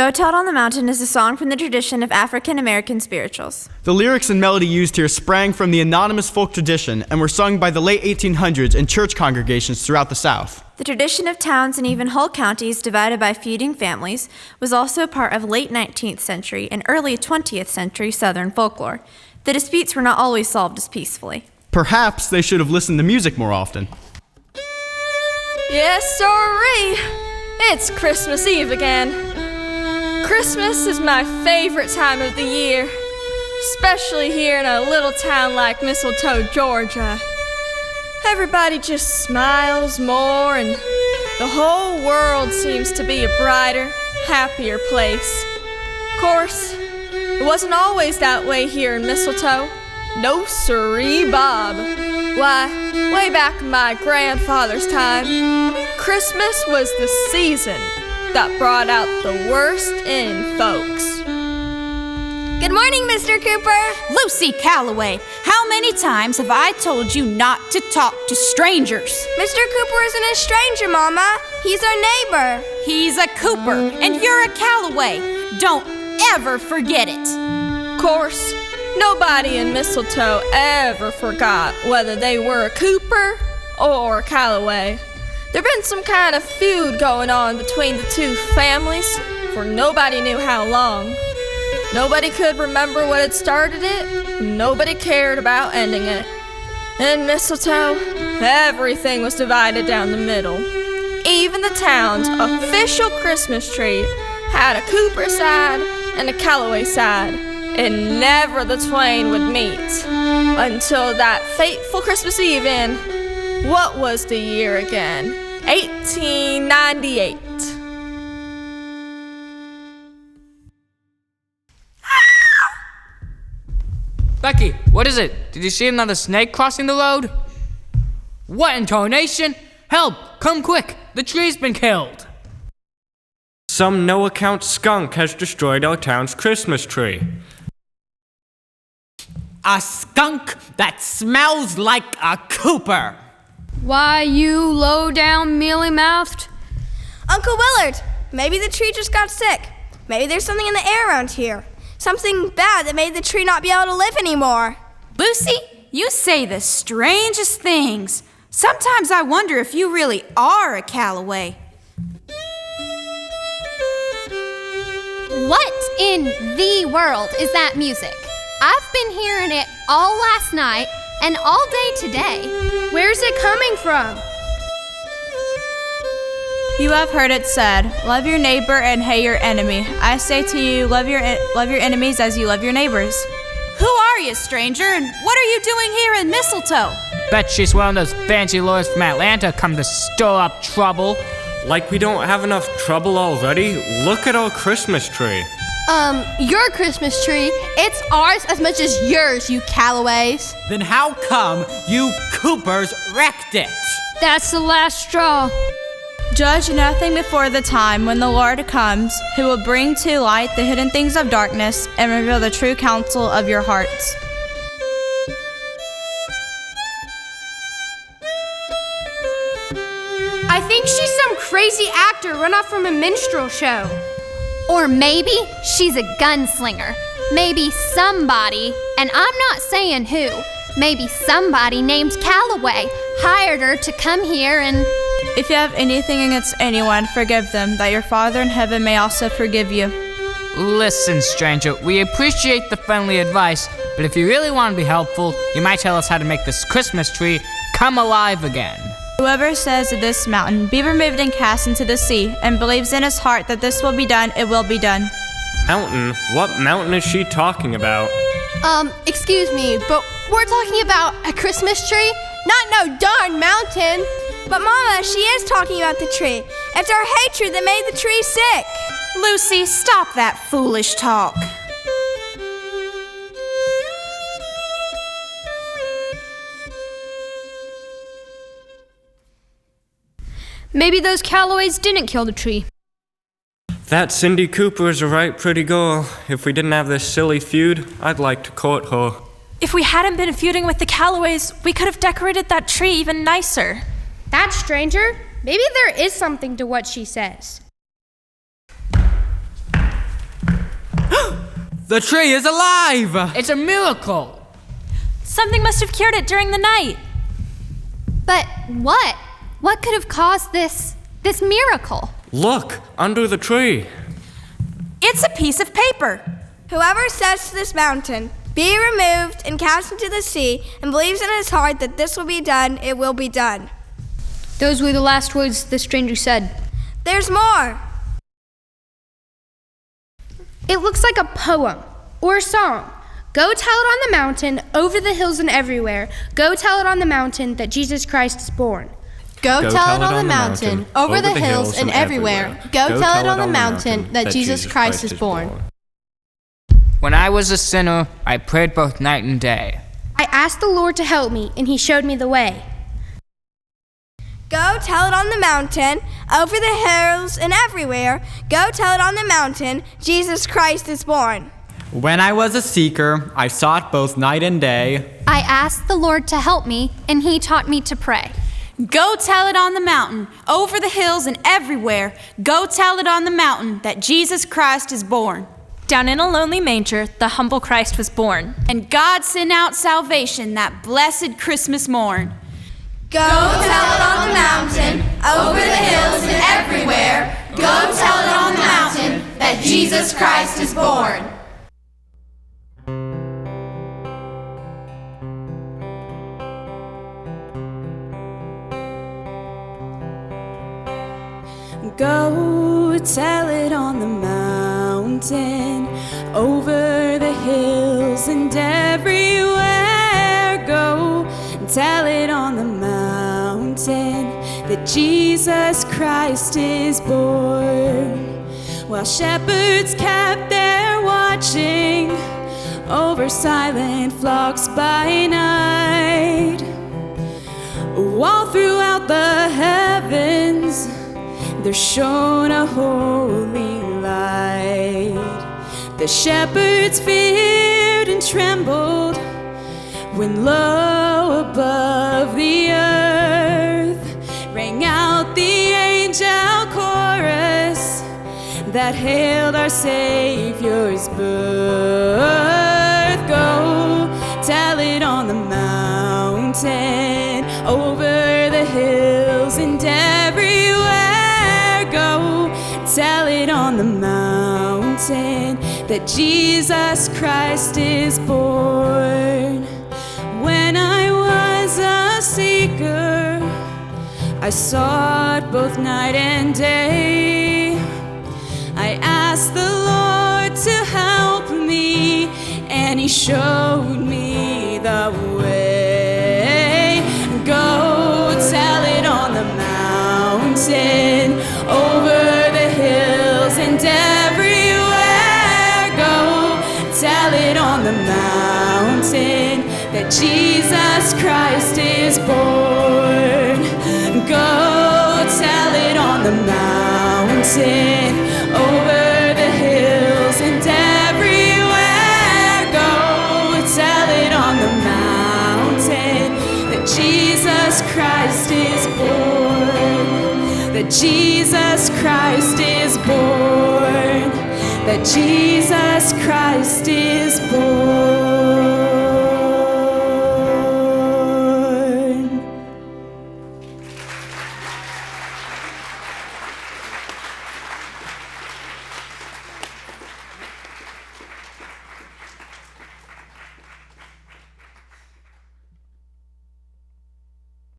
Go Tell It on the Mountain is a song from the tradition of African American spirituals. The lyrics and melody used here sprang from the anonymous folk tradition and were sung by the late 1800s in church congregations throughout the South. The tradition of towns and even whole counties divided by feuding families was also a part of late 19th century and early 20th century Southern folklore. The disputes were not always solved as peacefully. Perhaps they should have listened to music more often. Yes, sirree! It's Christmas Eve again. Christmas is my favorite time of the year, especially here in a little town like Mistletoe, Georgia. Everybody just smiles more, and the whole world seems to be a brighter, happier place. Of course, it wasn't always that way here in Mistletoe. No sirree, Bob. Why, way back in my grandfather's time, Christmas was the season that brought out the worst in folks. Good morning, Mr. Cooper. Lucy Calloway, how many times have I told you not to talk to strangers? Mr. Cooper isn't a stranger, Mama. He's our neighbor. He's a Cooper, and you're a Calloway. Don't ever forget it. Of course, nobody in Mistletoe ever forgot whether they were a Cooper or a Calloway. There'd been some kind of feud going on between the two families for nobody knew how long. Nobody could remember what had started it, and nobody cared about ending it. In Mistletoe, everything was divided down the middle. Even the town's official Christmas tree had a Cooper side and a Calloway side, and never the twain would meet until that fateful Christmas Eve in, what was the year again? 1898. Becky, what is it? Did you see another snake crossing the road? What in tarnation? Help! Come quick! The tree's been killed! Some no-account skunk has destroyed our town's Christmas tree. A skunk that smells like a Cooper. Why, you low-down, mealy-mouthed? Uncle Willard, maybe the tree just got sick. Maybe there's something in the air around here. Something bad that made the tree not be able to live anymore. Lucy, you say the strangest things. Sometimes I wonder if you really are a Calloway. What in the world is that music? I've been hearing it all last night and all day today. Where's it coming from? You have heard it said, love your neighbor and hate your enemy. I say to you, love your enemies as you love your neighbors. Who are you, stranger, and what are you doing here in Mistletoe? Bet she's one of those fancy lawyers from Atlanta come to stir up trouble. Like we don't have enough trouble already? Look at our Christmas tree. Your Christmas tree, it's ours as much as yours, you Callaways. Then how come you Coopers wrecked it? That's the last straw. Judge nothing before the time when the Lord comes, who will bring to light the hidden things of darkness and reveal the true counsel of your hearts. I think she's some crazy actor run off from a minstrel show. Or maybe she's a gunslinger. Maybe somebody, and I'm not saying who, maybe somebody named Calloway hired her to come here and... If you have anything against anyone, forgive them, that your Father in heaven may also forgive you. Listen, stranger, we appreciate the friendly advice, but if you really want to be helpful, you might tell us how to make this Christmas tree come alive again. Whoever says to this mountain, be removed and cast into the sea, and believes in his heart that this will be done, it will be done. Mountain? What mountain is she talking about? Excuse me, but we're talking about a Christmas tree? Not no darn mountain. But Mama, she is talking about the tree. It's our hatred that made the tree sick. Lucy, stop that foolish talk. Maybe those Callaways didn't kill the tree. That Cindy Cooper is a right pretty girl. If we didn't have this silly feud, I'd like to court her. If we hadn't been feuding with the Callaways, we could have decorated that tree even nicer. That stranger? Maybe there is something to what she says. The tree is alive! It's a miracle. Something must have cured it during the night. But what? What could have caused this miracle? Look, under the tree. It's a piece of paper. Whoever says to this mountain, "Be removed and cast into the sea," and believes in his heart that this will be done, it will be done. Those were the last words the stranger said. There's more. It looks like a poem or a song. Go tell it on the mountain, over the hills and everywhere. Go tell it on the mountain that Jesus Christ is born. Go tell it on the mountain, over the hills and everywhere. Go tell it on the mountain that Jesus Christ is born. When I was a sinner, I prayed both night and day. I asked the Lord to help me, and he showed me the way. Go tell it on the mountain, over the hills and everywhere. Go tell it on the mountain, Jesus Christ is born. When I was a seeker, I sought both night and day. I asked the Lord to help me, and he taught me to pray. Go tell it on the mountain, over the hills and everywhere. Go tell it on the mountain that Jesus Christ is born. Down in a lonely manger, the humble Christ was born. And God sent out salvation that blessed Christmas morn. Go tell it on the mountain, over the hills and everywhere. Go tell it on the mountain that Jesus Christ is born. Go tell it on the mountain, over the hills and everywhere. Go tell it on the mountain that Jesus Christ is born. While shepherds kept their watching over silent flocks by night, all throughout the heavens there shone a holy light. The shepherds feared and trembled when low above the earth rang out the angel chorus that hailed our Savior's birth. Go tell it on the mountain, over the hills and everywhere. Go tell it on the mountain that Jesus Christ is born. When I was a seeker, I sought both night and day. I asked the Lord to help me, and he showed me the way. Go tell it on the mountain, over the hills and everywhere. Go tell it on the mountain that Jesus Christ is born. Go tell it on the mountain, over the hills and everywhere. Go tell it on the mountain that Jesus Christ is born. That Jesus Christ is born. That Jesus Christ is born.